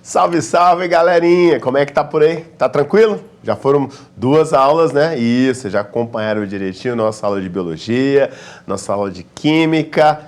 Salve, salve, galerinha! Como é que tá por aí? Tá tranquilo? Já foram 2 aulas, né? Isso, já acompanharam direitinho nossa aula de biologia, nossa aula de química.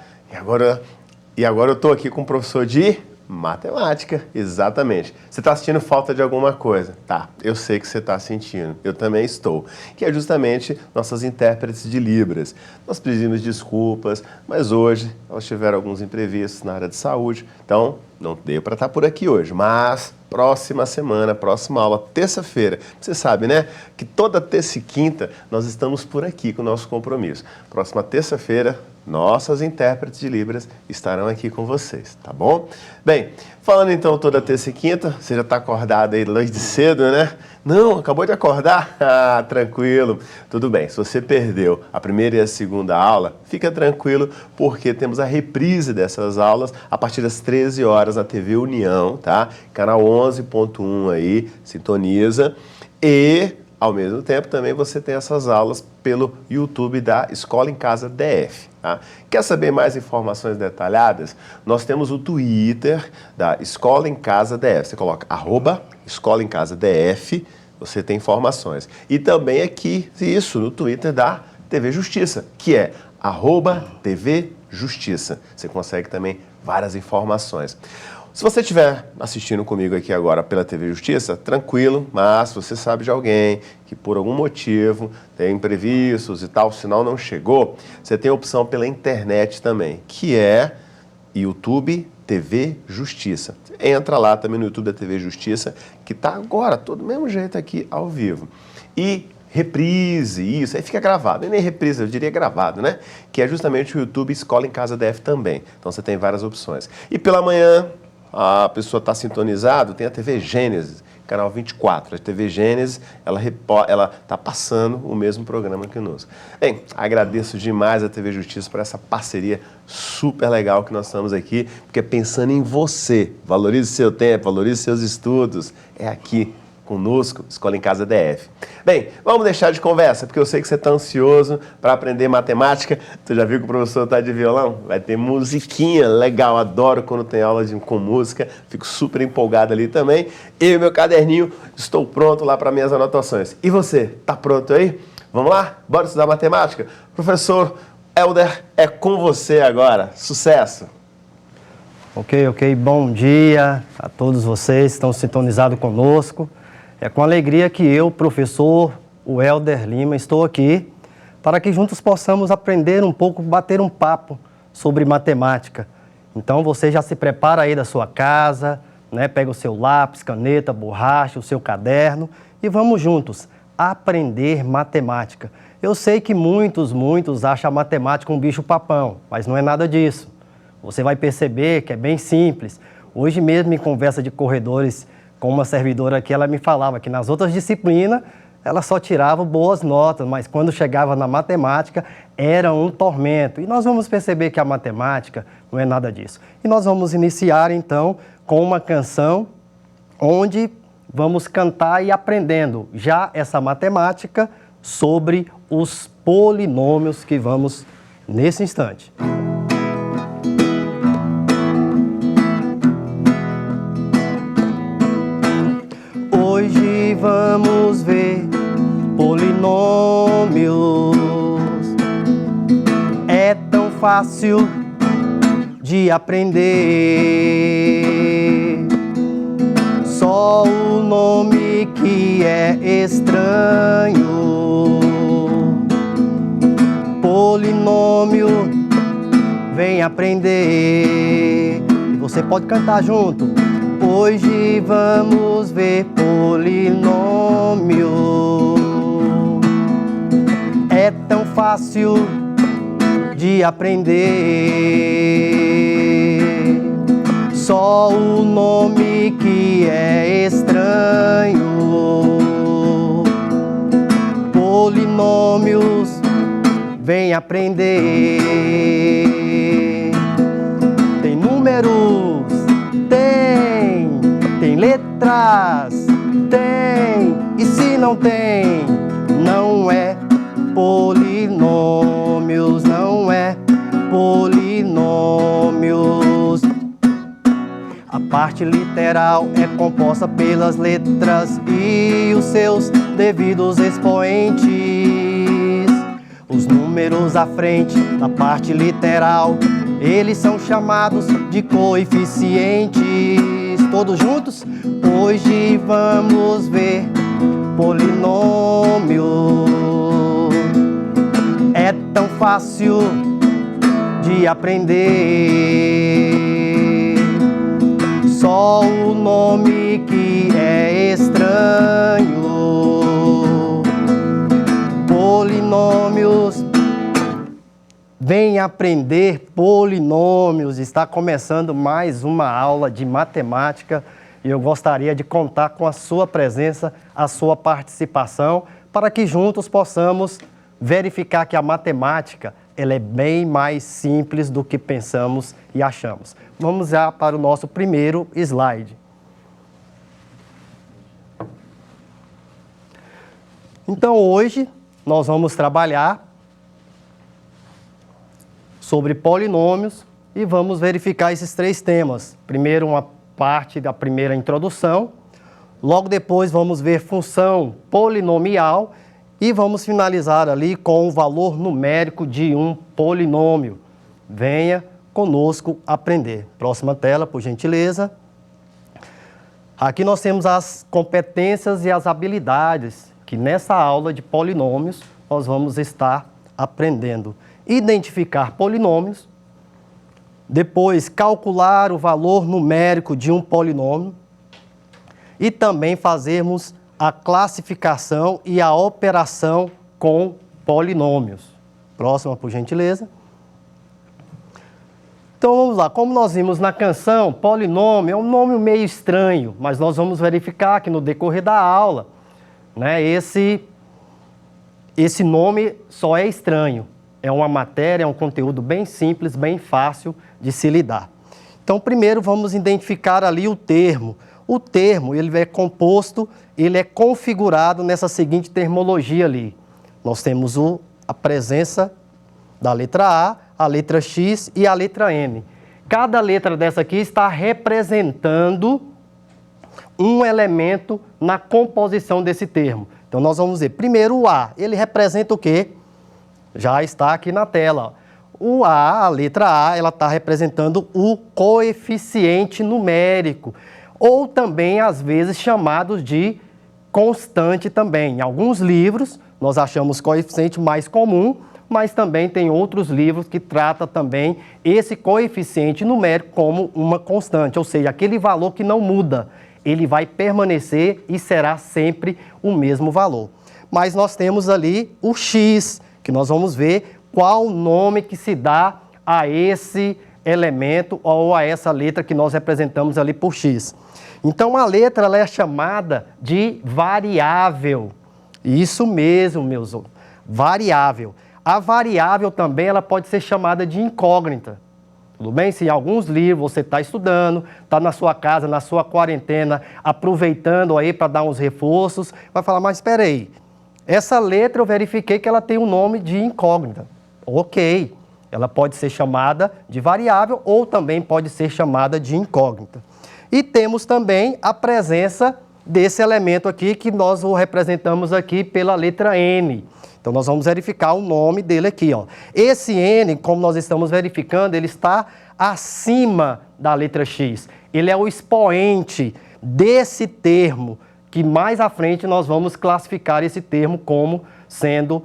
E agora eu tô aqui com o professor de matemática, exatamente. Você está sentindo falta de alguma coisa? Tá, eu sei que você está sentindo, eu também estou. Que é justamente nossas intérpretes de Libras. Nós pedimos desculpas, mas hoje elas tiveram alguns imprevistos na área de saúde, então não deu para estar por aqui hoje, mas próxima semana, próxima aula, terça-feira. Você sabe, né, que toda terça e quinta nós estamos por aqui com o nosso compromisso. Próxima terça-feira, nossas intérpretes de Libras estarão aqui com vocês, tá bom? Bem, falando então toda terça e quinta, você já está acordado aí desde cedo, né? Não, acabou de acordar? Ah, tranquilo. Tudo bem, se você perdeu a primeira e a segunda aula, fica tranquilo, porque temos a reprise dessas aulas a partir das 13 horas na TV União, tá? Canal 11.1 aí, sintoniza. E, ao mesmo tempo, também você tem essas aulas pelo YouTube da Escola em Casa DF. Tá? Quer saber mais informações detalhadas? Nós temos o Twitter da Escola em Casa DF. Você coloca @Escola em Casa DF, você tem informações. E também aqui, isso, no Twitter da TV Justiça, que é @TV Justiça. Você consegue também várias informações. Se você estiver assistindo comigo aqui agora pela TV Justiça, tranquilo, mas se você sabe de alguém que por algum motivo tem imprevistos e tal, o sinal não chegou, você tem a opção pela internet também, que é YouTube TV Justiça. Entra lá também no YouTube da TV Justiça, que está agora, todo do mesmo jeito aqui ao vivo. E reprise, isso, aí fica gravado, e nem reprise, eu diria gravado, né? Que é justamente o YouTube Escola em Casa DF também. Então você tem várias opções. E pela manhã, a pessoa está sintonizada, tem a TV Gênesis, canal 24. A TV Gênesis, ela está passando o mesmo programa que nós. Bem, agradeço demais a TV Justiça por essa parceria super legal que nós estamos aqui, porque pensando em você, valorize seu tempo, valorize seus estudos, é aqui conosco, Escola em Casa DF. Bem, vamos deixar de conversa, porque eu sei que você está ansioso para aprender matemática. Tu já viu que o professor está de violão? Vai ter musiquinha legal, adoro quando tem aula com música, fico super empolgado ali também. Eu e meu caderninho, estou pronto lá para minhas anotações. E você, está pronto aí? Vamos lá? Bora estudar matemática? Professor Helder, é com você agora. Sucesso! Ok. Bom dia a todos vocês que estão sintonizados conosco. É com alegria que eu, professor Helder Lima, estou aqui para que juntos possamos aprender um pouco, bater um papo sobre matemática. Então você já se prepara aí da sua casa, né? Pega o seu lápis, caneta, borracha, o seu caderno e vamos juntos aprender matemática. Eu sei que muitos acham a matemática um bicho-papão, mas não é nada disso. Você vai perceber que é bem simples. Hoje mesmo, em conversa de corredores com uma servidora aqui, ela me falava que nas outras disciplinas ela só tirava boas notas, mas quando chegava na matemática era um tormento. E nós vamos perceber que a matemática não é nada disso. E nós vamos iniciar então com uma canção onde vamos cantar e aprendendo já essa matemática sobre os polinômios que vamos nesse instante. Hoje vamos ver polinômios. É tão fácil de aprender. Só o nome que é estranho. Polinômio, vem aprender. E você pode cantar junto. Hoje vamos ver polinômio. É tão fácil de aprender. Só o nome que é estranho. Polinômios, vem aprender. Tem números, tem letras, tem. E se não tem, não é polinômios, não é polinômios. A parte literal é composta pelas letras e os seus devidos expoentes. Os números à frente da parte literal, eles são chamados de coeficientes. Todos juntos? Hoje vamos ver polinômio. É tão fácil de aprender, só o nome que é estranho. Polinômios. Vem aprender polinômios. Está começando mais uma aula de matemática e eu gostaria de contar com a sua presença, a sua participação, para que juntos possamos verificar que a matemática ela é bem mais simples do que pensamos e achamos. Vamos já para o nosso primeiro slide. Então hoje nós vamos trabalhar sobre polinômios e vamos verificar esses três temas. Primeiro uma parte da primeira introdução, logo depois vamos ver função polinomial e vamos finalizar ali com o valor numérico de um polinômio. Venha conosco aprender. Próxima tela, por gentileza. Aqui nós temos as competências e as habilidades que nessa aula de polinômios nós vamos estar aprendendo. Identificar polinômios, depois calcular o valor numérico de um polinômio e também fazermos a classificação e a operação com polinômios. Próxima, por gentileza. Então vamos lá, como nós vimos na canção, polinômio é um nome meio estranho, mas nós vamos verificar que no decorrer da aula, né, esse nome só é estranho. É uma matéria, é um conteúdo bem simples, bem fácil de se lidar. Então, primeiro vamos identificar ali o termo. O termo, ele é composto, ele é configurado nessa seguinte termologia ali. Nós temos a presença da letra A letra X e a letra M. Cada letra dessa aqui está representando um elemento na composição desse termo. Então, nós vamos ver, primeiro o A, ele representa o quê? Já está aqui na tela. O A, a letra A, ela está representando o coeficiente numérico, ou também, às vezes, chamados de constante também. Em alguns livros, nós achamos coeficiente mais comum, mas também tem outros livros que tratam também esse coeficiente numérico como uma constante, ou seja, aquele valor que não muda, ele vai permanecer e será sempre o mesmo valor. Mas nós temos ali o X, que nós vamos ver qual o nome que se dá a esse elemento ou a essa letra que nós representamos ali por X. Então, a letra ela é chamada de variável. Isso mesmo, meus outros. Variável. A variável também ela pode ser chamada de incógnita. Tudo bem? Se em alguns livros você está estudando, está na sua casa, na sua quarentena, aproveitando aí para dar uns reforços, vai falar, mas espera aí, essa letra eu verifiquei que ela tem um nome de incógnita. Ok, ela pode ser chamada de variável ou também pode ser chamada de incógnita. E temos também a presença desse elemento aqui que nós o representamos aqui pela letra N. Então, nós vamos verificar o nome dele aqui, ó. Esse N, como nós estamos verificando, ele está acima da letra X. Ele é o expoente desse termo, que mais à frente nós vamos classificar esse termo como sendo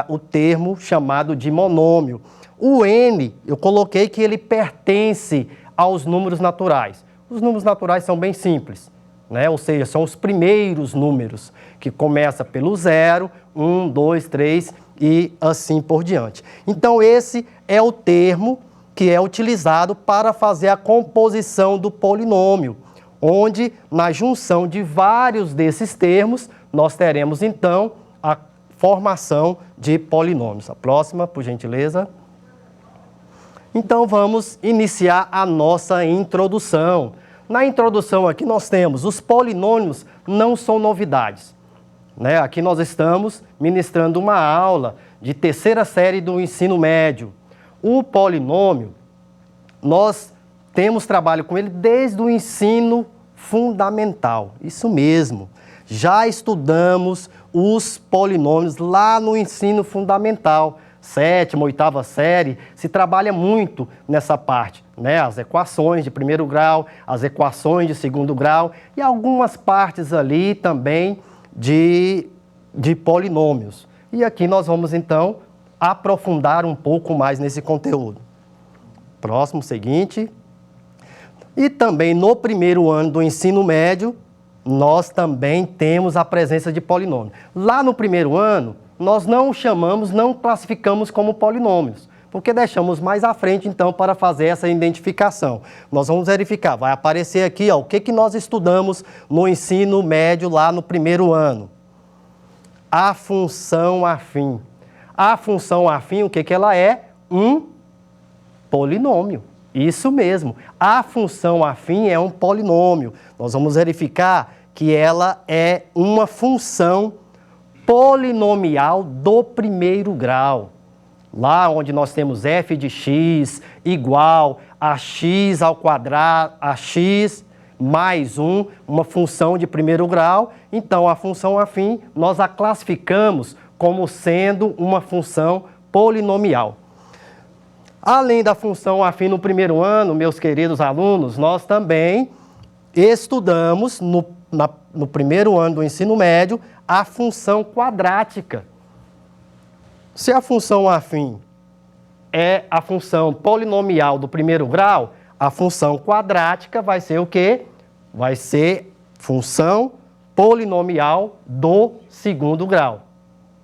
o termo chamado de monômio. O N, eu coloquei que ele pertence aos números naturais. Os números naturais são bem simples, né? Ou seja, são os primeiros números, que começa pelo 0, 1, 2, 3 e assim por diante. Então, esse é o termo que é utilizado para fazer a composição do polinômio, onde, na junção de vários desses termos, nós teremos, então, a formação de polinômios. A próxima, por gentileza. Então, vamos iniciar a nossa introdução. Na introdução aqui nós temos os polinômios não são novidades, né? Aqui nós estamos ministrando uma aula de terceira série do ensino médio. O polinômio, nós temos trabalho com ele desde o ensino fundamental. Isso mesmo. Já estudamos os polinômios lá no ensino fundamental. 7ª, 8ª série, se trabalha muito nessa parte, né? As equações de primeiro grau, as equações de segundo grau e algumas partes ali também de polinômios. E aqui nós vamos, então, aprofundar um pouco mais nesse conteúdo. Próximo, seguinte. E também no primeiro ano do ensino médio, nós também temos a presença de polinômio. Lá no primeiro ano, nós não chamamos, não classificamos como polinômios, porque deixamos mais à frente, então, para fazer essa identificação. Nós vamos verificar, vai aparecer aqui, ó, o que nós estudamos no ensino médio lá no primeiro ano. A função afim. A função afim, o que ela é? Um polinômio. Isso mesmo. A função afim é um polinômio. Nós vamos verificar que ela é uma função polinomial do primeiro grau. Lá onde nós temos f de x igual a x ao quadrado, a x mais 1, uma função de primeiro grau. Então, a função afim, nós a classificamos como sendo uma função polinomial. Além da função afim no primeiro ano, meus queridos alunos, nós também estudamos no primeiro ano do ensino médio a função quadrática. Se a função afim é a função polinomial do primeiro grau, a função quadrática vai ser o quê? Vai ser função polinomial do segundo grau.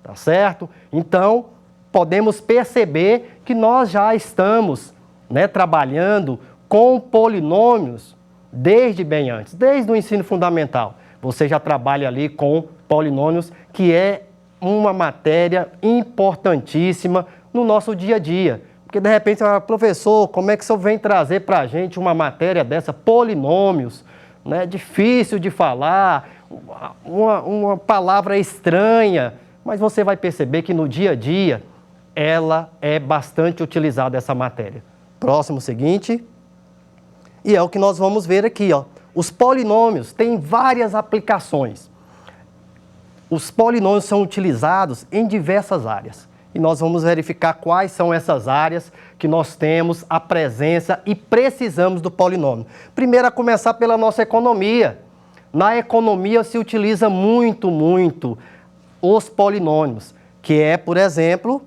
Tá certo? Então, podemos perceber que nós já estamos, né, trabalhando com polinômios desde bem antes, desde o ensino fundamental. Você já trabalha ali com polinômios, que é uma matéria importantíssima no nosso dia a dia. Porque, de repente, você fala, professor, como é que o senhor vem trazer para a gente uma matéria dessa? Polinômios, né? Difícil de falar, uma palavra estranha, mas você vai perceber que no dia a dia ela é bastante utilizada, essa matéria. Próximo, seguinte. E é o que nós vamos ver aqui, ó. Os polinômios têm várias aplicações. Os polinômios são utilizados em diversas áreas. E nós vamos verificar quais são essas áreas que nós temos a presença e precisamos do polinômio. Primeiro, a começar pela nossa economia. Na economia se utiliza muito os polinômios, que é, por exemplo,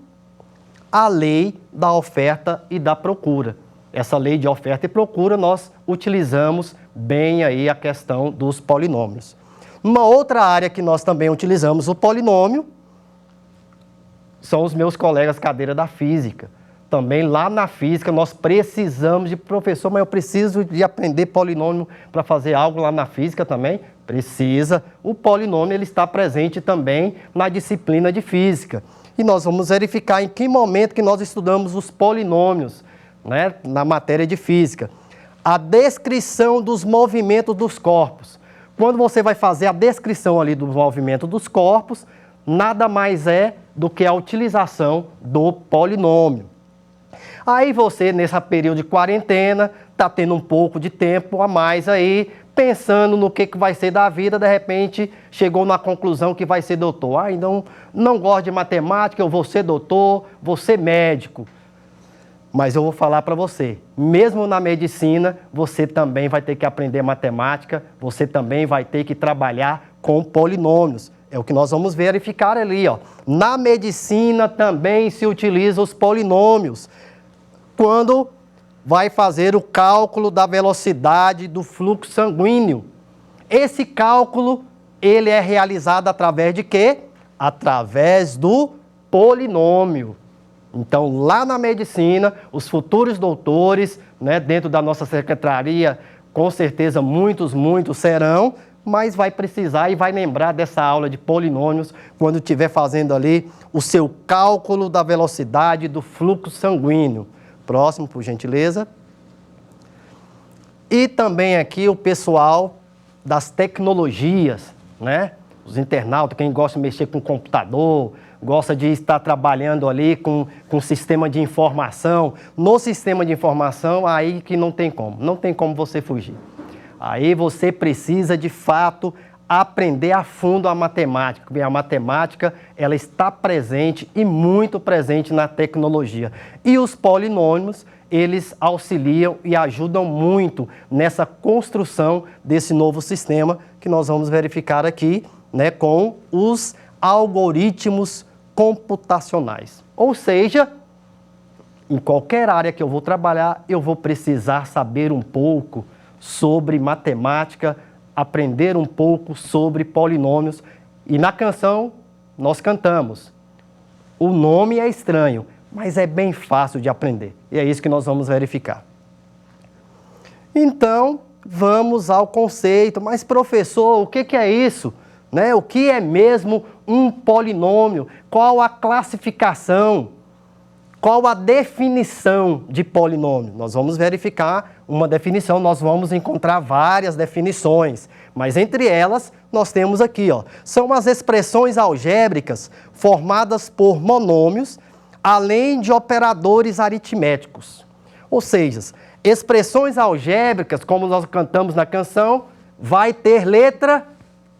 a lei da oferta e da procura. Essa lei de oferta e procura nós utilizamos bem aí a questão dos polinômios. Uma outra área que nós também utilizamos o polinômio são os meus colegas cadeira da física. Também lá na física nós precisamos de professor, mas eu preciso de aprender polinômio para fazer algo lá na física também? Precisa. O polinômio ele está presente também na disciplina de física. E nós vamos verificar em que momento que nós estudamos os polinômios, né, na matéria de física. A descrição dos movimentos dos corpos. Quando você vai fazer a descrição ali do movimento dos corpos, nada mais é do que a utilização do polinômio. Aí você, nesse período de quarentena, está tendo um pouco de tempo a mais aí, pensando no que vai ser da vida, de repente chegou na conclusão que vai ser doutor. Ah, então não gosto de matemática, eu vou ser doutor, vou ser médico. Mas eu vou falar para você, mesmo na medicina, você também vai ter que aprender matemática, você também vai ter que trabalhar com polinômios. É o que nós vamos verificar ali, ó. Na medicina também se utiliza os polinômios. Quando vai fazer o cálculo da velocidade do fluxo sanguíneo. Esse cálculo, ele é realizado através de quê? Através do polinômio. Então, lá na medicina, os futuros doutores, né, dentro da nossa secretaria, com certeza muitos serão, mas vai precisar e vai lembrar dessa aula de polinômios quando estiver fazendo ali o seu cálculo da velocidade do fluxo sanguíneo. Próximo, por gentileza. E também aqui o pessoal das tecnologias, né? Os internautas, quem gosta de mexer com computador, gosta de estar trabalhando ali com sistema de informação. No sistema de informação, aí que não tem como você fugir. Aí você precisa, de fato, aprender a fundo a matemática, porque a matemática, ela está presente e muito presente na tecnologia. E os polinômios, eles auxiliam e ajudam muito nessa construção desse novo sistema que nós vamos verificar aqui, né, com os algoritmos computacionais. Ou seja, em qualquer área que eu vou trabalhar, eu vou precisar saber um pouco sobre matemática, aprender um pouco sobre polinômios. E na canção, nós cantamos. O nome é estranho, mas é bem fácil de aprender. E é isso que nós vamos verificar. Então, vamos ao conceito. Mas, professor, o que é isso? Né? O que é mesmo um polinômio? Qual a classificação? Qual a definição de polinômio? Nós vamos verificar uma definição, nós vamos encontrar várias definições, mas entre elas nós temos aqui, ó, são as expressões algébricas formadas por monômios, além de operadores aritméticos. Ou seja, expressões algébricas, como nós cantamos na canção, vai ter letra?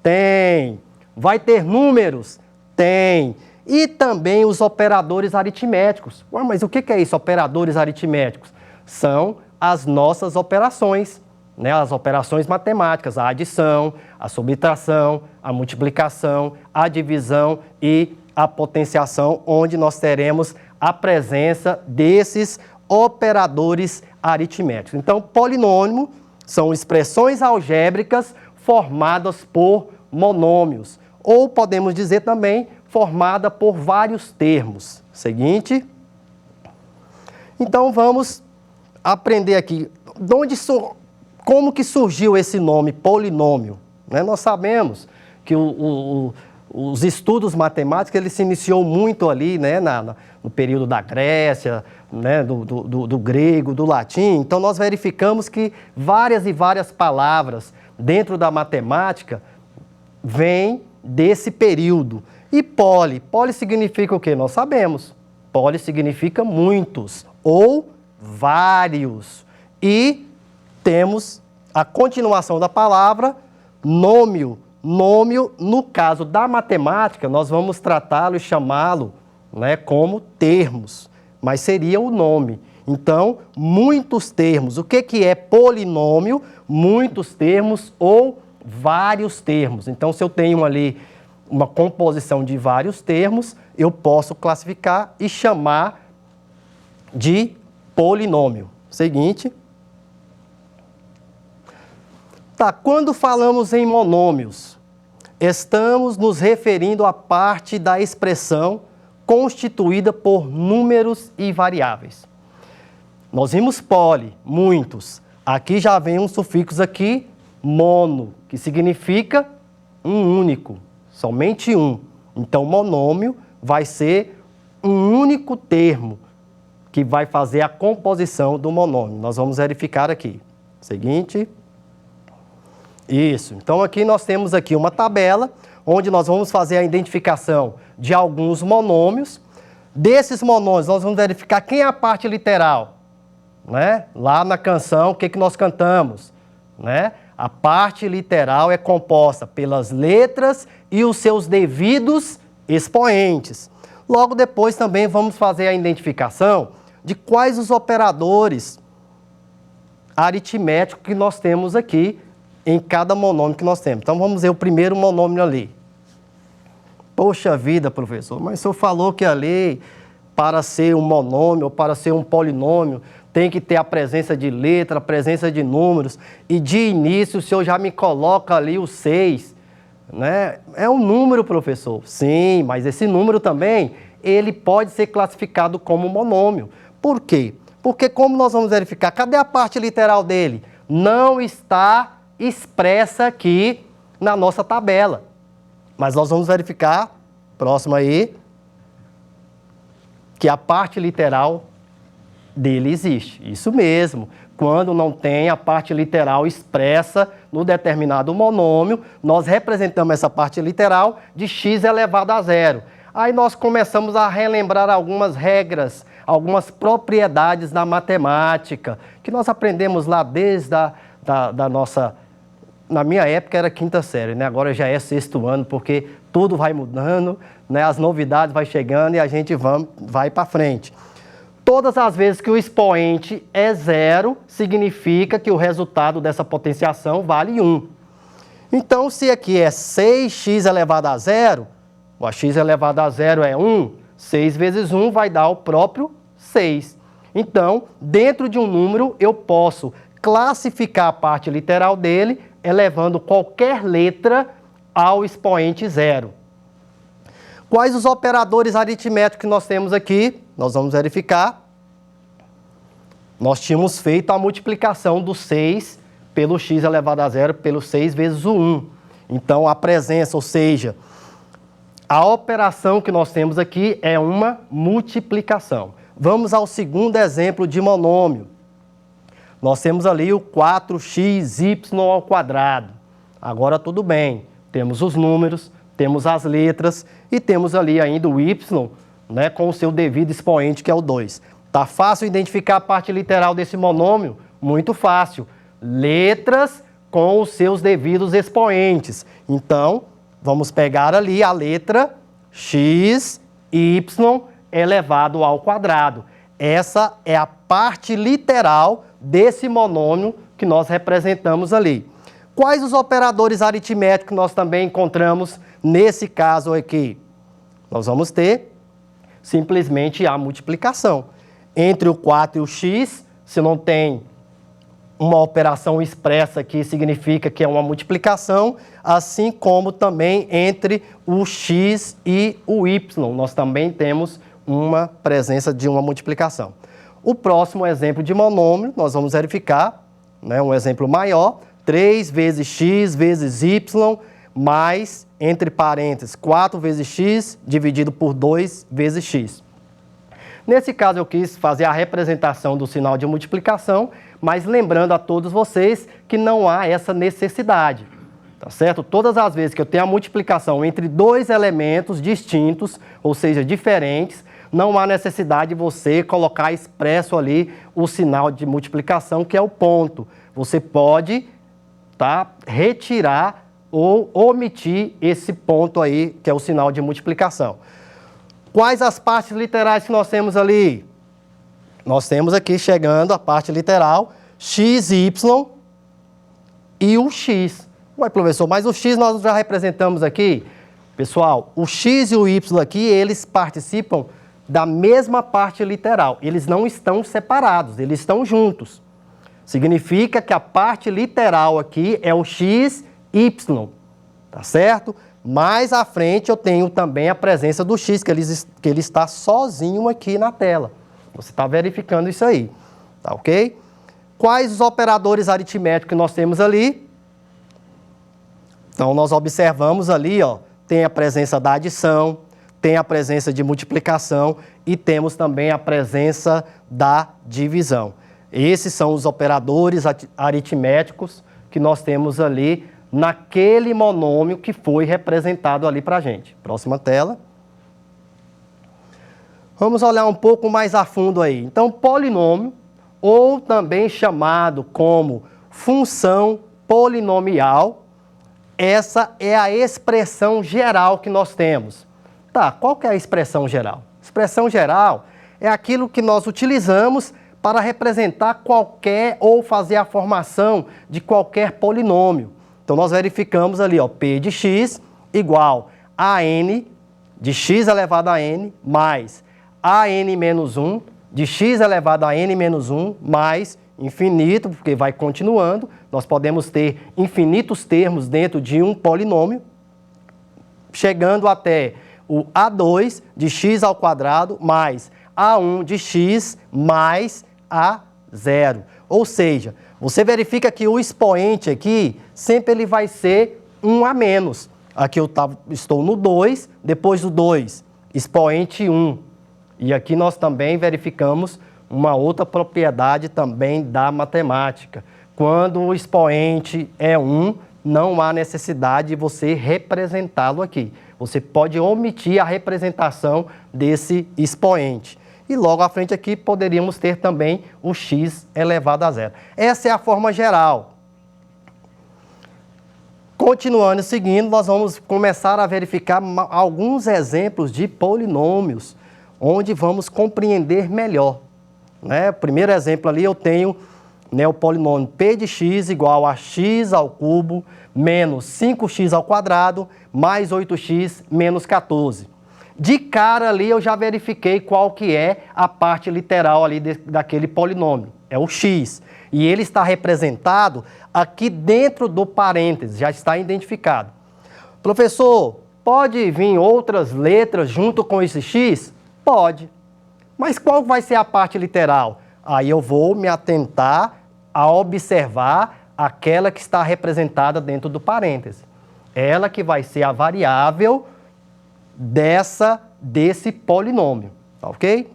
Tem. Vai ter números? Tem. E também os operadores aritméticos. Ué, mas o que é isso, operadores aritméticos? São as nossas operações, né? As operações matemáticas, a adição, a subtração, a multiplicação, a divisão e a potenciação, onde nós teremos a presença desses operadores aritméticos. Então, polinômio são expressões algébricas formadas por monômios, ou podemos dizer também formada por vários termos. Seguinte. Então, vamos aprender aqui como que surgiu esse nome, polinômio. Né? Nós sabemos que os estudos matemáticos, ele se iniciou muito ali, né, no período da Grécia, né, do grego, do latim. Então, nós verificamos que várias e várias palavras dentro da matemática vêm desse período. E poli significa o quê? Nós sabemos. Poli significa muitos ou vários. E temos a continuação da palavra nômio. Nômio, no caso da matemática, nós vamos tratá-lo e chamá-lo, né, como termos, mas seria o nome. Então, muitos termos. O que é polinômio? Muitos termos ou vários termos. Então, se eu tenho ali uma composição de vários termos, eu posso classificar e chamar de polinômio. Seguinte. Tá, quando falamos em monômios, estamos nos referindo à parte da expressão constituída por números e variáveis. Nós vimos poli, muitos. Aqui já vem um sufixo aqui, mono, que significa um único, somente um. Então, monômio vai ser um único termo que vai fazer a composição do monômio. Nós vamos verificar aqui. Seguinte. Isso. Então, aqui nós temos aqui uma tabela, onde nós vamos fazer a identificação de alguns monômios. Desses monômios, nós vamos verificar quem é a parte literal. Né? Lá na canção, o que nós cantamos? Né? A parte literal é composta pelas letras e os seus devidos expoentes. Logo depois também vamos fazer a identificação de quais os operadores aritméticos que nós temos aqui em cada monômio que nós temos. Então vamos ver o primeiro monômio ali. Poxa vida, professor, mas o senhor falou que ali, para ser um monômio ou para ser um polinômio, tem que ter a presença de letra, a presença de números, e de início o senhor já me coloca ali o 6, né? É um número, professor. Sim, mas esse número também, ele pode ser classificado como monômio. Por quê? Porque como nós vamos verificar, cadê a parte literal dele? Não está expressa aqui na nossa tabela. Mas nós vamos verificar, próximo aí, que a parte literal dele existe. Isso mesmo. Quando não tem a parte literal expressa no determinado monômio, nós representamos essa parte literal de x elevado a 0. Aí nós começamos a relembrar algumas regras, algumas propriedades da matemática, que nós aprendemos lá desde da nossa... Na minha época era quinta série, né? Agora já é sexto ano, porque tudo vai mudando, né? As novidades vai chegando e a gente vai para frente. Todas as vezes que o expoente é zero, significa que o resultado dessa potenciação vale 1. Então, se aqui é 6x elevado a zero, o x elevado a zero é 1, 6 vezes 1 vai dar o próprio 6. Então, dentro de um número, eu posso classificar a parte literal dele, elevando qualquer letra ao expoente zero. Quais os operadores aritméticos que nós temos aqui? Nós vamos verificar. Nós tínhamos feito a multiplicação do 6 pelo x elevado a zero pelo 6 vezes o 1. Então, a presença, ou seja, a operação que nós temos aqui é uma multiplicação. Vamos ao segundo exemplo de monômio. Nós temos ali o 4xy ao quadrado. Agora tudo bem, temos os números, temos as letras e temos ali ainda o y, né, com o seu devido expoente, que é o 2. Tá fácil identificar a parte literal desse monômio? Muito fácil. Letras com os seus devidos expoentes. Então, vamos pegar ali a letra x, y elevado ao quadrado. Essa é a parte literal desse monômio que nós representamos ali. Quais os operadores aritméticos que nós também encontramos nesse caso aqui? Nós vamos ter simplesmente a multiplicação. Entre o 4 e o x, se não tem uma operação expressa aqui, significa que é uma multiplicação, assim como também entre o x e o y. Nós também temos uma presença de uma multiplicação. O próximo exemplo de monômio, nós vamos verificar, né, um exemplo maior, 3 vezes x vezes y, mais, entre parênteses, 4 vezes x dividido por 2 vezes x. Nesse caso, eu quis fazer a representação do sinal de multiplicação, mas lembrando a todos vocês que não há essa necessidade, tá certo? Todas as vezes que eu tenho a multiplicação entre dois elementos distintos, ou seja, diferentes, não há necessidade de você colocar expresso ali o sinal de multiplicação, que é o ponto. Você pode, tá, retirar ou omitir esse ponto aí, que é o sinal de multiplicação. Quais as partes literais que nós temos ali? Nós temos aqui, chegando a parte literal, x, y e o x. Ué, professor, mas o x nós já representamos aqui. Pessoal, o x e o y aqui, eles participam da mesma parte literal. Eles não estão separados, eles estão juntos. Significa que a parte literal aqui é o x, y, tá certo? Mais à frente eu tenho também a presença do x, que ele está sozinho aqui na tela. Você está verificando isso aí, tá ok? Quais os operadores aritméticos que nós temos ali? Então, nós observamos ali, ó, tem a presença da adição, tem a presença de multiplicação e temos também a presença da divisão. Esses são os operadores aritméticos que nós temos ali naquele monômio que foi representado ali para a gente. Próxima tela. Vamos olhar um pouco mais a fundo aí. Então, polinômio, ou também chamado como função polinomial, essa é a expressão geral que nós temos. Tá, qual que é a expressão geral? Expressão geral é aquilo que nós utilizamos para representar qualquer ou fazer a formação de qualquer polinômio. Então, nós verificamos ali, ó, P de x igual a n de x elevado a n mais a n menos 1 de x elevado a n menos 1 mais infinito, porque vai continuando. Nós podemos ter infinitos termos dentro de um polinômio, chegando até o A2 de x ao quadrado mais A1 de x mais A0. Ou seja, você verifica que o expoente aqui, sempre ele vai ser 1 a menos. Aqui eu estou no 2, depois do 2, expoente 1. E aqui nós também verificamos uma outra propriedade também da matemática. Quando o expoente é 1, não há necessidade de você representá-lo aqui. Você pode omitir a representação desse expoente. E logo à frente aqui poderíamos ter também o x elevado a zero. Essa é a forma geral. Continuando e seguindo, nós vamos começar a verificar alguns exemplos de polinômios, onde vamos compreender melhor. Né? O primeiro exemplo ali eu tenho, né, o polinômio p de x igual a x ao cubo menos 5x ao quadrado mais 8x menos 14. De cara ali eu já verifiquei qual que é a parte literal ali daquele polinômio. É o x. E ele está representado aqui dentro do parênteses, já está identificado. Professor, pode vir outras letras junto com esse x? Pode. Mas qual vai ser a parte literal? Aí eu vou me atentar a observar aquela que está representada dentro do parêntese. Ela que vai ser a variável desse polinômio, tá ok?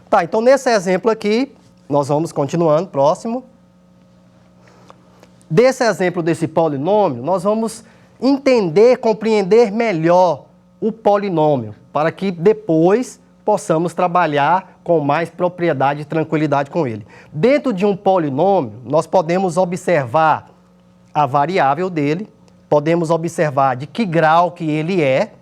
Tá, então nesse exemplo aqui, nós vamos continuando, próximo. Desse exemplo desse polinômio, nós vamos entender, compreender melhor o polinômio, para que depois possamos trabalhar com mais propriedade e tranquilidade com ele. Dentro de um polinômio, nós podemos observar a variável dele, podemos observar de que grau que ele é,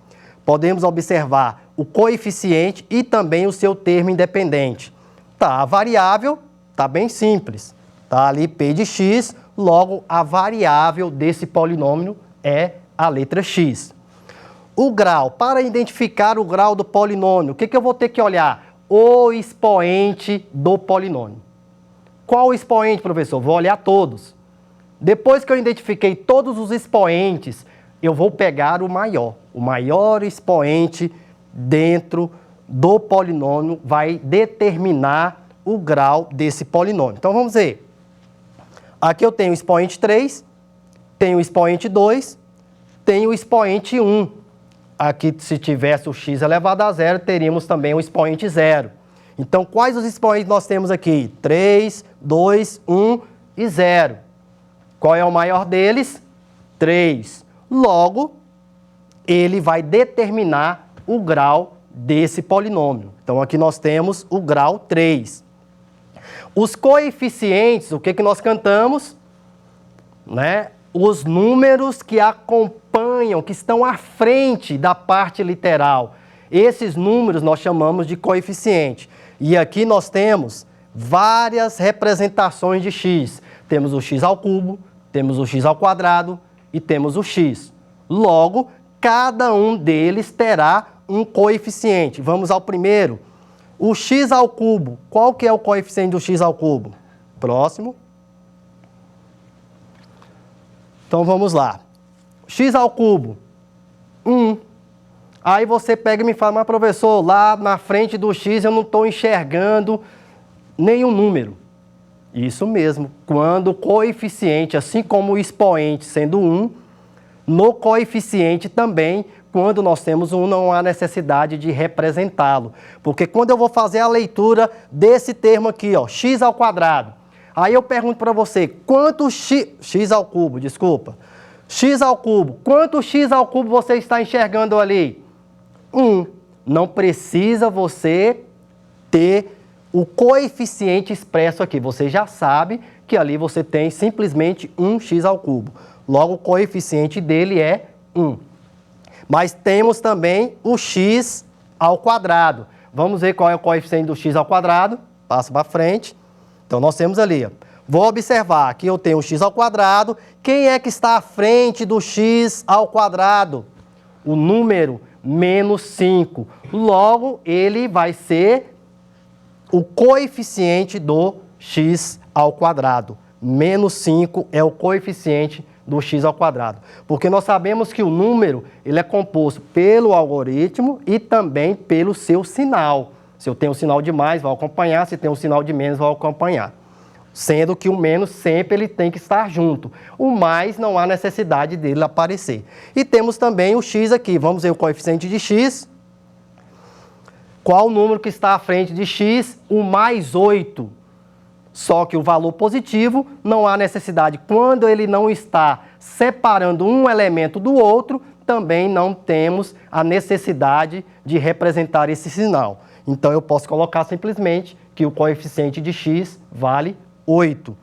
podemos observar o coeficiente e também o seu termo independente. Tá, a variável tá bem simples. Tá ali p de x, logo a variável desse polinômio é a letra x. O grau, para identificar o grau do polinômio, o que eu vou ter que olhar? O expoente do polinômio. Qual o expoente, professor? Vou olhar todos. Depois que eu identifiquei todos os expoentes, eu vou pegar o maior expoente dentro do polinômio vai determinar o grau desse polinômio. Então vamos ver. Aqui eu tenho o expoente 3, tenho o expoente 2, tenho o expoente 1. Aqui, se tivesse o x elevado a zero, teríamos também o expoente 0. Então, quais os expoentes nós temos aqui? 3, 2, 1 e 0. Qual é o maior deles? 3. Logo, ele vai determinar o grau desse polinômio. Então, aqui nós temos o grau 3. Os coeficientes, o que nós cantamos? Né? Os números que acompanham, que estão à frente da parte literal. Esses números nós chamamos de coeficiente. E aqui nós temos várias representações de x. Temos o x ao cubo, temos o x ao quadrado e temos o x. Logo, cada um deles terá um coeficiente. Vamos ao primeiro. O x ao cubo. Qual que é o coeficiente do x ao cubo? Próximo. Então vamos lá. X ao cubo, 1. Aí você pega e me fala, mas professor, lá na frente do x eu não estou enxergando nenhum número. Isso mesmo, quando o coeficiente, assim como o expoente sendo 1, no coeficiente também, quando nós temos 1, não há necessidade de representá-lo. Porque quando eu vou fazer a leitura desse termo aqui, ó, x ao quadrado, aí eu pergunto para você, quanto x ao cubo, desculpa, x ao cubo, quanto x ao cubo você está enxergando ali? 1. Não precisa você ter o coeficiente expresso aqui. Você já sabe que ali você tem simplesmente 1x ao cubo. Logo, o coeficiente dele é 1. Mas temos também o x ao quadrado. Vamos ver qual é o coeficiente do x ao quadrado. Passa para frente. Então, nós temos ali, ó. Vou observar, aqui eu tenho o x ao quadrado. Quem é que está à frente do x ao quadrado? O número menos 5. Logo, ele vai ser o coeficiente do x ao quadrado. Menos 5 é o coeficiente do x ao quadrado. Porque nós sabemos que o número ele é composto pelo algoritmo e também pelo seu sinal. Se eu tenho um sinal de mais, vai acompanhar. Se tem um sinal de menos, vai acompanhar. Sendo que o menos sempre ele tem que estar junto. O mais não há necessidade dele aparecer. E temos também o x aqui. Vamos ver o coeficiente de x. Qual o número que está à frente de x? O mais 8. Só que o valor positivo não há necessidade. Quando ele não está separando um elemento do outro, também não temos a necessidade de representar esse sinal. Então, eu posso colocar simplesmente que o coeficiente de x vale 8.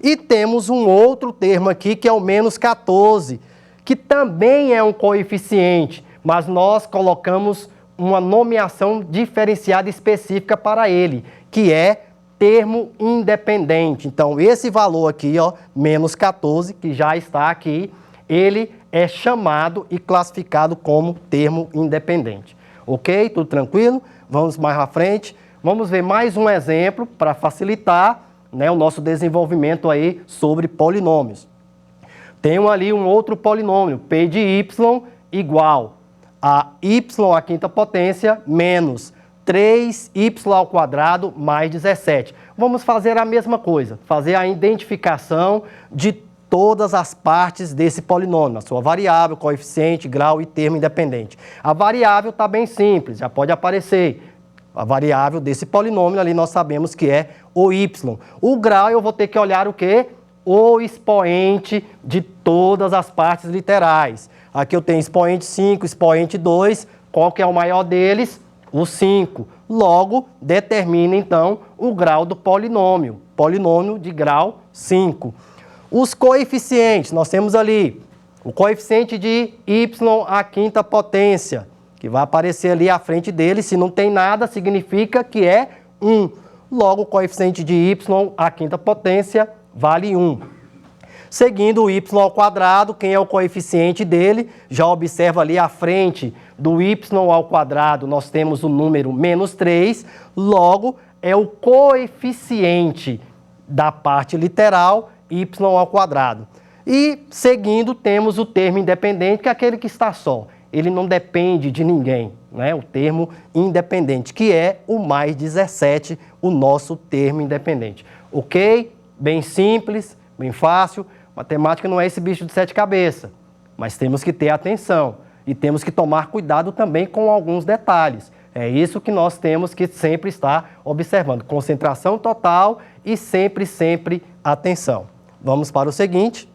E temos um outro termo aqui, que é o menos 14, que também é um coeficiente, mas nós colocamos uma nomeação diferenciada específica para ele, que é termo independente. Então, esse valor aqui, ó, menos 14, que já está aqui, ele é chamado e classificado como termo independente. Ok? Tudo tranquilo? Vamos mais à frente. Vamos ver mais um exemplo para facilitar, né, o nosso desenvolvimento aí sobre polinômios. Tenho ali um outro polinômio, p de y igual a y à quinta potência menos 3y ao quadrado mais 17. Vamos fazer a mesma coisa, fazer a identificação de todas as partes desse polinômio, a sua variável, coeficiente, grau e termo independente. A variável está bem simples, já pode aparecer. A variável desse polinômio ali nós sabemos que é o y. O grau eu vou ter que olhar o quê? O expoente de todas as partes literais. Aqui eu tenho expoente 5, expoente 2. Qual que é o maior deles? O 5. Logo, determina então o grau do polinômio. Polinômio de grau 5. Os coeficientes, nós temos ali o coeficiente de y à quinta potência, que vai aparecer ali à frente dele. Se não tem nada, significa que é 1. Logo, o coeficiente de y à quinta potência vale 1. Seguindo o y ao quadrado, quem é o coeficiente dele? Já observa ali à frente do y ao quadrado, nós temos o número menos 3. Logo, é o coeficiente da parte literal y ao quadrado. E, seguindo, temos o termo independente, que é aquele que está só. Ele não depende de ninguém, né? O termo independente, que é o mais 17, o nosso termo independente. Ok? Bem simples, bem fácil. Matemática não é esse bicho de 7 cabeças, mas temos que ter atenção e temos que tomar cuidado também com alguns detalhes. É isso que nós temos que sempre estar observando. Concentração total e sempre atenção. Vamos para o seguinte.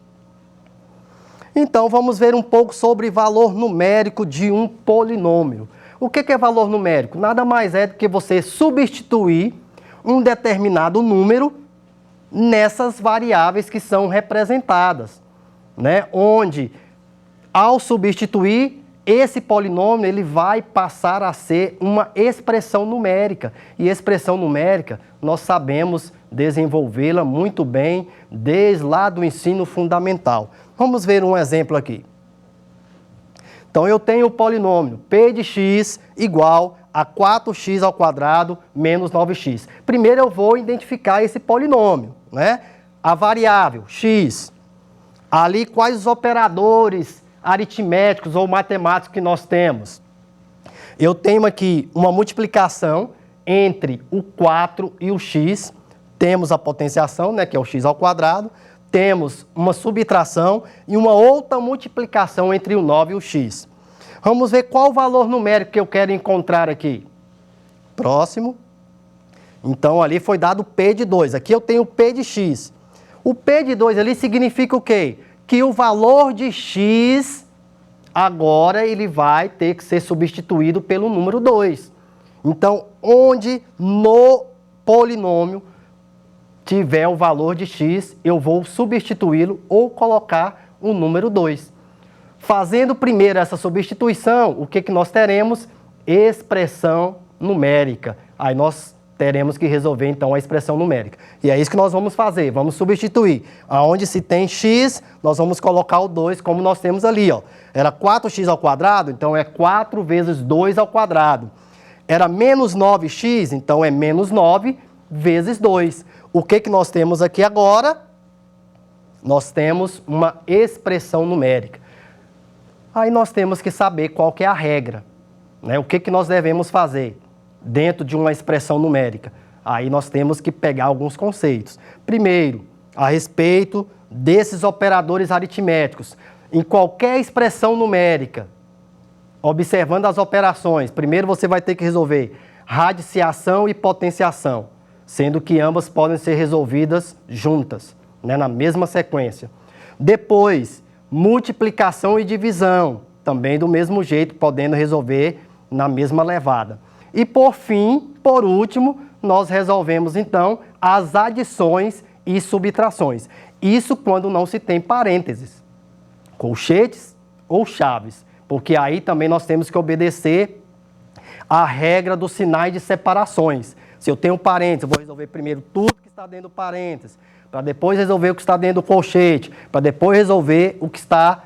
Então, vamos ver um pouco sobre valor numérico de um polinômio. O que é valor numérico? Nada mais é do que você substituir um determinado número nessas variáveis que são representadas, né? Onde, ao substituir, esse polinômio ele vai passar a ser uma expressão numérica. E expressão numérica, nós sabemos desenvolvê-la muito bem desde lá do ensino fundamental. Vamos ver um exemplo aqui. Então, eu tenho o polinômio p de x igual a 4x ao quadrado menos 9x. Primeiro eu vou identificar esse polinômio, né? A variável x. Ali quais os operadores aritméticos ou matemáticos que nós temos? Eu tenho aqui uma multiplicação entre o 4 e o x. Temos a potenciação, né, que é o x ao quadrado. Temos uma subtração e uma outra multiplicação entre o 9 e o x. Vamos ver qual o valor numérico que eu quero encontrar aqui. Próximo. Então, ali foi dado P de 2. Aqui eu tenho P de x. O P de 2 ali significa o quê? Que o valor de x, agora, ele vai ter que ser substituído pelo número 2. Então, onde no polinômio tiver o valor de x, eu vou substituí-lo ou colocar o número 2. Fazendo primeiro essa substituição, o que nós teremos? Expressão numérica. Aí nós teremos que resolver, então, a expressão numérica. E é isso que nós vamos fazer. Vamos substituir. Aonde se tem x, nós vamos colocar o 2, como nós temos ali, ó. Era 4x ao quadrado, então é 4 vezes 2 ao quadrado. Era menos 9x, então é menos 9 vezes 2. O que nós temos aqui agora? Nós temos uma expressão numérica. Aí nós temos que saber qual que é a regra, né? O que nós devemos fazer dentro de uma expressão numérica. Aí nós temos que pegar alguns conceitos. Primeiro, a respeito desses operadores aritméticos. Em qualquer expressão numérica, observando as operações, primeiro você vai ter que resolver radiciação e potenciação, sendo que ambas podem ser resolvidas juntas, né, na mesma sequência. Depois, multiplicação e divisão, também do mesmo jeito, podendo resolver na mesma levada. E por fim, por último, nós resolvemos então as adições e subtrações. Isso quando não se tem parênteses, colchetes ou chaves, porque aí também nós temos que obedecer a regra dos sinais de separações. Se eu tenho parênteses, eu vou resolver primeiro tudo que está dentro do parênteses, para depois resolver o que está dentro do colchete, para depois resolver o que está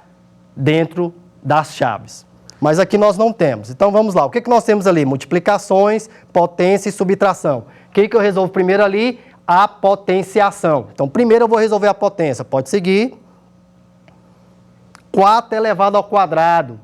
dentro das chaves. Mas aqui nós não temos. Então vamos lá. O que nós temos ali? Multiplicações, potência e subtração. O que eu resolvo primeiro ali? A potenciação. Então primeiro eu vou resolver a potência. Pode seguir. 4 elevado ao quadrado.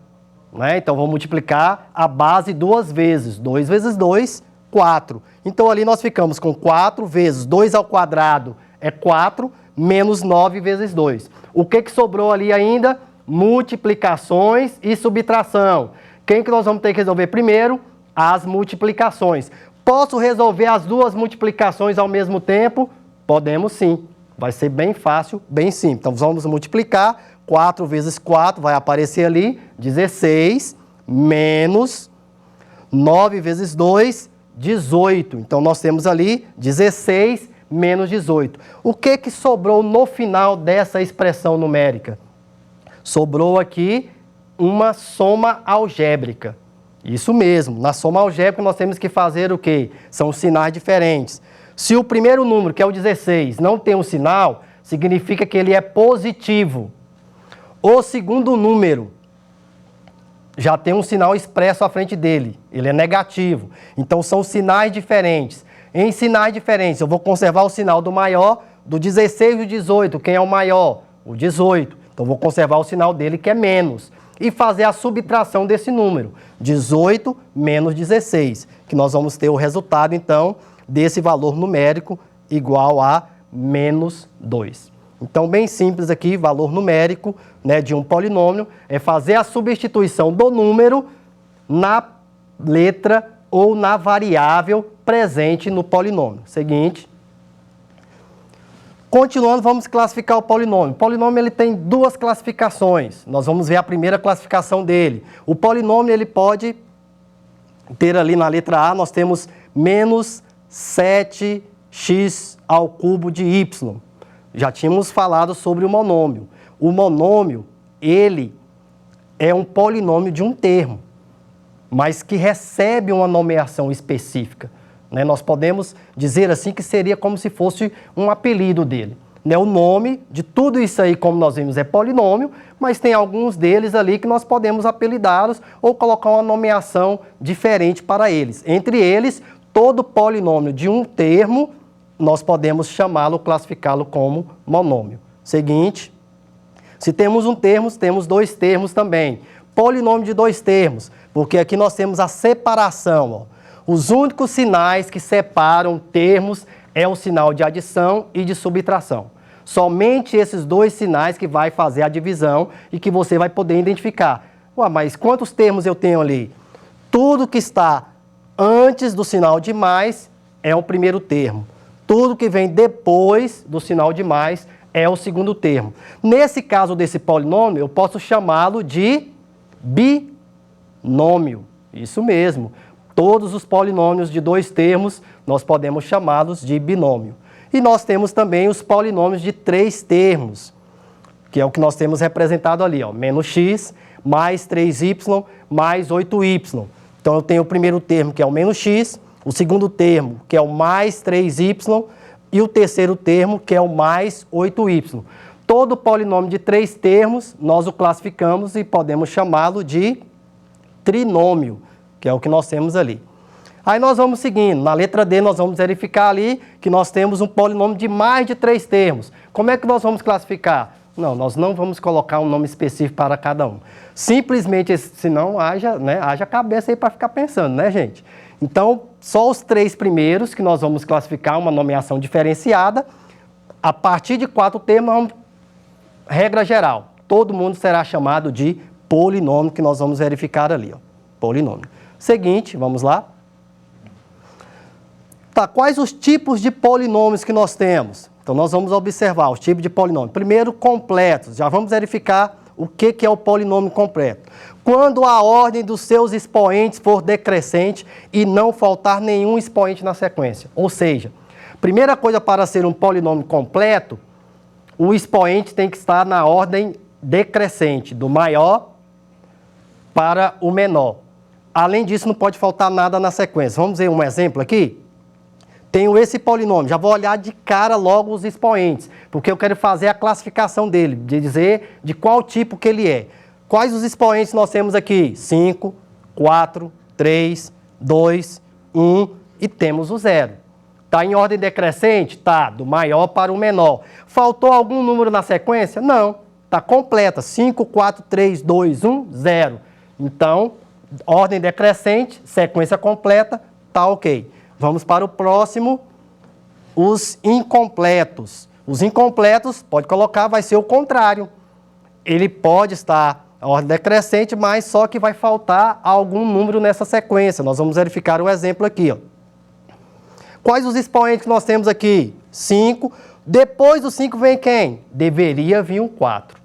Né? Então vou multiplicar a base duas vezes. 2 vezes 2, 4. Então ali nós ficamos com 4 vezes 2 ao quadrado é 4, menos 9 vezes 2. O que sobrou ali ainda? Multiplicações e subtração. Quem que nós vamos ter que resolver primeiro? As multiplicações. Posso resolver as duas multiplicações ao mesmo tempo? Podemos sim. Vai ser bem fácil, bem simples. Então vamos multiplicar. 4 vezes 4 vai aparecer ali, 16, menos 9 vezes 2, 18. Então nós temos ali 16 menos 18. O que sobrou no final dessa expressão numérica? Sobrou aqui uma soma algébrica. Isso mesmo, na soma algébrica nós temos que fazer o quê? São sinais diferentes. Se o primeiro número, que é o 16, não tem um sinal, significa que ele é positivo. O segundo número já tem um sinal expresso à frente dele, ele é negativo. Então são sinais diferentes. Em sinais diferentes, eu vou conservar o sinal do maior, do 16 e o 18. Quem é o maior? O 18. Então, vou conservar o sinal dele, que é menos. E fazer a subtração desse número. 18 menos 16. Que nós vamos ter o resultado, então, desse valor numérico igual a menos 2. Então, bem simples aqui, valor numérico, né, de um polinômio, é fazer a substituição do número na letra ou na variável presente no polinômio. Seguinte. Continuando, vamos classificar o polinômio. O polinômio ele tem duas classificações. Nós vamos ver a primeira classificação dele. O polinômio ele pode ter ali na letra A, nós temos menos 7x ao cubo de y. Já tínhamos falado sobre o monômio. O monômio, ele é um polinômio de um termo, mas que recebe uma nomeação específica. Né? Nós podemos dizer assim que seria como se fosse um apelido dele. Né? O nome de tudo isso aí, como nós vimos, é polinômio, mas tem alguns deles ali que nós podemos apelidá-los ou colocar uma nomeação diferente para eles. Entre eles, todo polinômio de um termo, nós podemos chamá-lo, classificá-lo como monômio. Seguinte, se temos um termo, temos dois termos também. Polinômio de dois termos, porque aqui nós temos a separação. Ó. Os únicos sinais que separam termos é o sinal de adição e de subtração. Somente esses dois sinais que vai fazer a divisão e que você vai poder identificar. Ué, mas quantos termos eu tenho ali? Tudo que está antes do sinal de mais é o primeiro termo. Tudo que vem depois do sinal de mais é o segundo termo. Nesse caso desse polinômio, eu posso chamá-lo de binômio. Isso mesmo. Todos os polinômios de dois termos, nós podemos chamá-los de binômio. E nós temos também os polinômios de três termos, que é o que nós temos representado ali, ó, menos x, mais 3y, mais 8y. Então, eu tenho o primeiro termo, que é o menos x, o segundo termo, que é o mais 3y, e o terceiro termo, que é o mais 8y. Todo polinômio de três termos, nós o classificamos e podemos chamá-lo de trinômio, que é o que nós temos ali. Aí nós vamos seguindo. Na letra D, nós vamos verificar ali que nós temos um polinômio de mais de três termos. Como é que nós vamos classificar? Não, nós não vamos colocar um nome específico para cada um. Simplesmente, senão haja cabeça aí para ficar pensando, né, gente? Então, só os três primeiros que nós vamos classificar uma nomeação diferenciada. A partir de 4 termos, regra geral, todo mundo será chamado de polinômio, que nós vamos verificar ali, ó, polinômio. Seguinte, vamos lá. Tá, quais os tipos de polinômios que nós temos? Então, nós vamos observar os tipos de polinômio. Primeiro, completos. Já vamos verificar o que é o polinômio completo? Quando a ordem dos seus expoentes for decrescente e não faltar nenhum expoente na sequência. Ou seja, primeira coisa para ser um polinômio completo, o expoente tem que estar na ordem decrescente, do maior para o menor. Além disso, não pode faltar nada na sequência. Vamos ver um exemplo aqui? Tenho esse polinômio, já vou olhar de cara logo os expoentes, porque eu quero fazer a classificação dele, de dizer de qual tipo que ele é. Quais os expoentes nós temos aqui? 5, 4, 3, 2, 1 e temos o 0. Está em ordem decrescente? Tá, do maior para o menor. Faltou algum número na sequência? Não, está completa. 5, 4, 3, 2, 1, 0. Então, ordem decrescente, sequência completa, tá ok. Vamos para o próximo, os incompletos. Os incompletos, pode colocar, vai ser o contrário. Ele pode estar a ordem decrescente, mas só que vai faltar algum número nessa sequência. Nós vamos verificar o exemplo aqui, ó. Quais os expoentes que nós temos aqui? 5. Depois do 5 vem quem? Deveria vir um 4.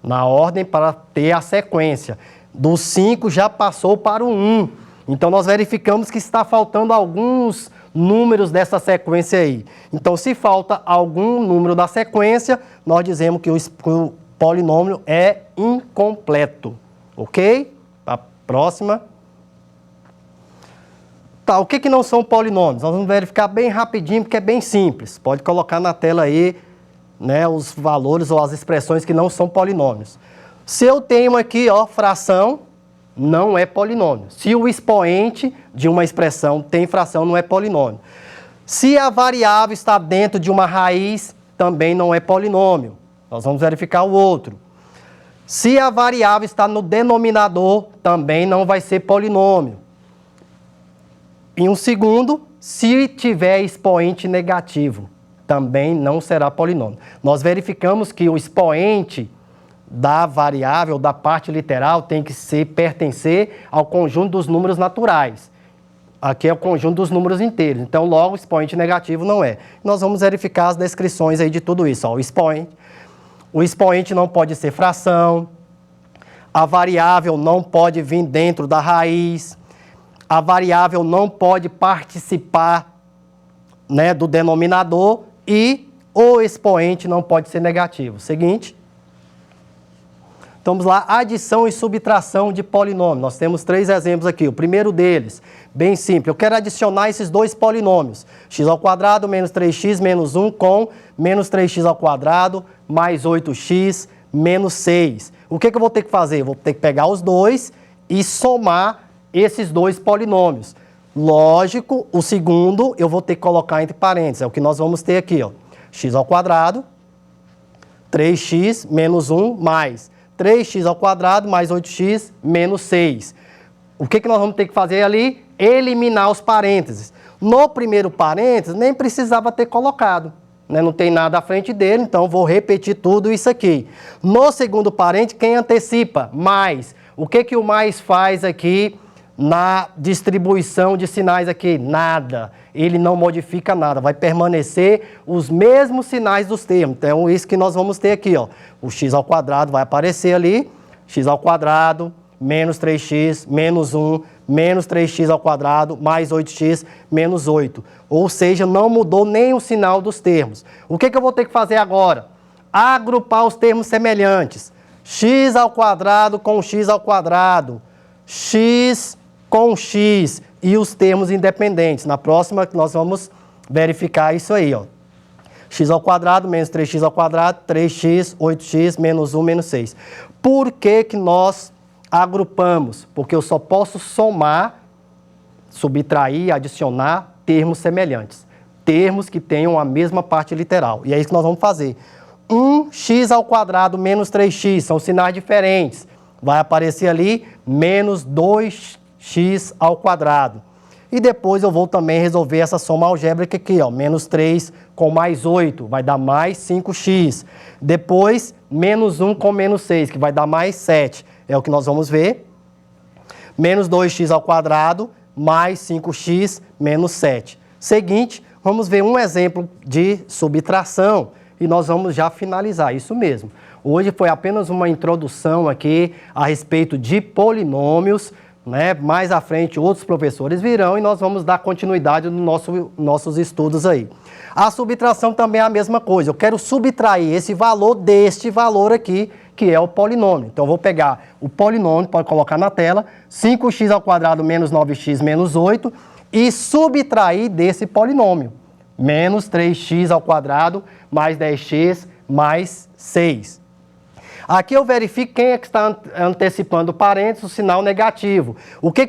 Na ordem para ter a sequência. Do 5 já passou para o 1. Então, nós verificamos que está faltando alguns números dessa sequência aí. Então, se falta algum número da sequência, nós dizemos que o polinômio é incompleto. Ok? A próxima. Tá, o que não são polinômios? Nós vamos verificar bem rapidinho, porque é bem simples. Pode colocar na tela aí, né, os valores ou as expressões que não são polinômios. Se eu tenho aqui, ó, fração, não é polinômio. Se o expoente de uma expressão tem fração, não é polinômio. Se a variável está dentro de uma raiz, também não é polinômio. Nós vamos verificar o outro. Se a variável está no denominador, também não vai ser polinômio. E um segundo, se tiver expoente negativo, também não será polinômio. Nós verificamos que o expoente da variável, da parte literal, tem que pertencer ao conjunto dos números naturais. Aqui é o conjunto dos números inteiros. Então, logo, o expoente negativo não é. Nós vamos verificar as descrições aí de tudo isso. Ó, o expoente não pode ser fração, a variável não pode vir dentro da raiz, a variável não pode participar, né, do denominador e o expoente não pode ser negativo. Seguinte. Então, vamos lá, adição e subtração de polinômios. Nós temos 3 exemplos aqui. O primeiro deles, bem simples. Eu quero adicionar esses 2 polinômios. X² menos 3x menos 1 com menos 3x² mais 8x menos 6. O que eu vou ter que fazer? Eu vou ter que pegar os dois e somar esses 2 polinômios. Lógico, o segundo eu vou ter que colocar entre parênteses. É o que nós vamos ter aqui, ó. X², 3x menos 1 mais 3x² mais 8x menos 6. O que nós vamos ter que fazer ali? Eliminar os parênteses. No primeiro parênteses, nem precisava ter colocado, né? Não tem nada à frente dele, então vou repetir tudo isso aqui. No segundo parênteses, quem antecipa? Mais. O que o mais faz aqui na distribuição de sinais aqui? Nada. Ele não modifica nada, vai permanecer os mesmos sinais dos termos. Então, isso que nós vamos ter aqui, ó. O x² vai aparecer ali, x² menos 3x menos 1 menos 3x² mais 8x menos 8. Ou seja, não mudou nem o sinal dos termos. O que eu vou ter que fazer agora? Agrupar os termos semelhantes. X² com x², x com x e os termos independentes. Na próxima, nós vamos verificar isso aí, ó. X² menos 3x², 3x, 8x, menos 1, menos 6. Por que nós agrupamos? Porque eu só posso somar, subtrair, adicionar termos semelhantes. Termos que tenham a mesma parte literal. E é isso que nós vamos fazer. 1x² menos 3x, são sinais diferentes. Vai aparecer ali menos 2x². E depois eu vou também resolver essa soma algébrica aqui, ó. Menos 3 com mais 8, vai dar mais 5x. Depois, menos 1 com menos 6, que vai dar mais 7. É o que nós vamos ver. Menos 2x² mais 5x menos 7. Seguinte, vamos ver um exemplo de subtração. E nós vamos já finalizar, isso mesmo. Hoje foi apenas uma introdução aqui a respeito de polinômios, né? Mais à frente outros professores virão e nós vamos dar continuidade nos nossos estudos aí. A subtração também é a mesma coisa. Eu quero subtrair esse valor deste valor aqui, que é o polinômio. Então, eu vou pegar o polinômio, pode colocar na tela, 5x ao quadrado menos 9x menos 8, e subtrair desse polinômio, menos 3x ao quadrado mais 10x mais 6. Aqui eu verifico quem é que está antecipando o parênteses, o sinal negativo. O que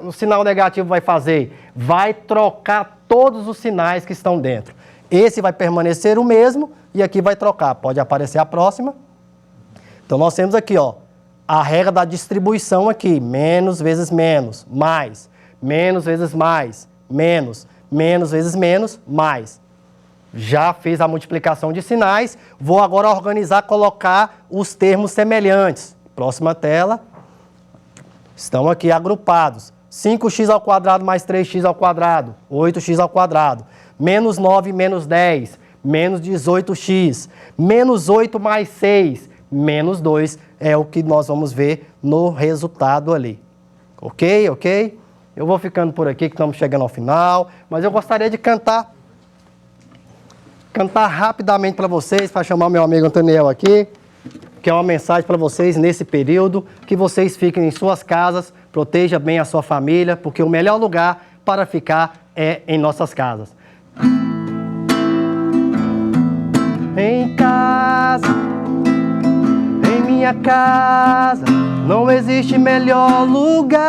o sinal negativo vai fazer? Vai trocar todos os sinais que estão dentro. Esse vai permanecer o mesmo e aqui vai trocar. Pode aparecer a próxima. Então, nós temos aqui, ó, a regra da distribuição aqui. Menos vezes menos, mais. Menos vezes mais, menos. Menos vezes menos, mais. Já fiz a multiplicação de sinais. Vou agora organizar, colocar os termos semelhantes. Próxima tela. Estão aqui agrupados. 5x ao quadrado mais 3x ao quadrado, 8x ao quadrado. Menos 9 menos 10, menos 18x. Menos 8 mais 6, menos 2 é o que nós vamos ver no resultado ali. Ok? Ok? Eu vou ficando por aqui que estamos chegando ao final, mas eu gostaria de cantar rapidamente para vocês, para chamar meu amigo Antoniel aqui, que é uma mensagem para vocês nesse período, que vocês fiquem em suas casas, proteja bem a sua família, porque o melhor lugar para ficar é em nossas casas. Em casa, em minha casa, não existe melhor lugar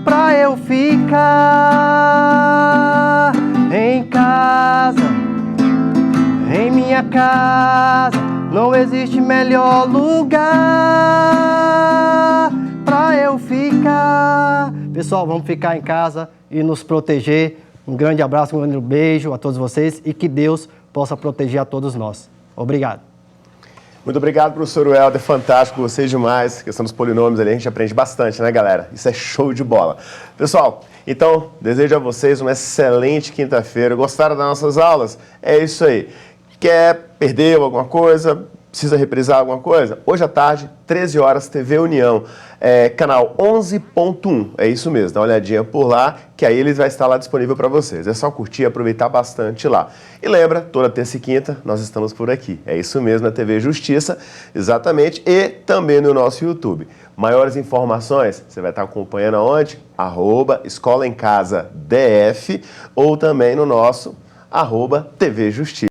pra eu ficar. Em casa, em minha casa, não existe melhor lugar pra eu ficar. Pessoal, vamos ficar em casa e nos proteger. Um grande abraço, um grande beijo a todos vocês e que Deus possa proteger a todos nós. Obrigado. Muito obrigado, professor Welder, fantástico, vocês demais. A questão dos polinômios ali, a gente aprende bastante, né, galera? Isso é show de bola. Pessoal, então, desejo a vocês uma excelente quinta-feira. Gostaram das nossas aulas? É isso aí. Quer, perdeu alguma coisa? Precisa reprisar alguma coisa? Hoje à tarde, 13 horas, TV União, canal 11.1. É isso mesmo, dá uma olhadinha por lá, que aí ele vai estar lá disponível para vocês. É só curtir e aproveitar bastante lá. E lembra, toda terça e quinta nós estamos por aqui. É isso mesmo, na TV Justiça, exatamente, e também no nosso YouTube. Maiores informações, você vai estar acompanhando aonde? @Escola em Casa DF ou também no nosso @TV Justiça.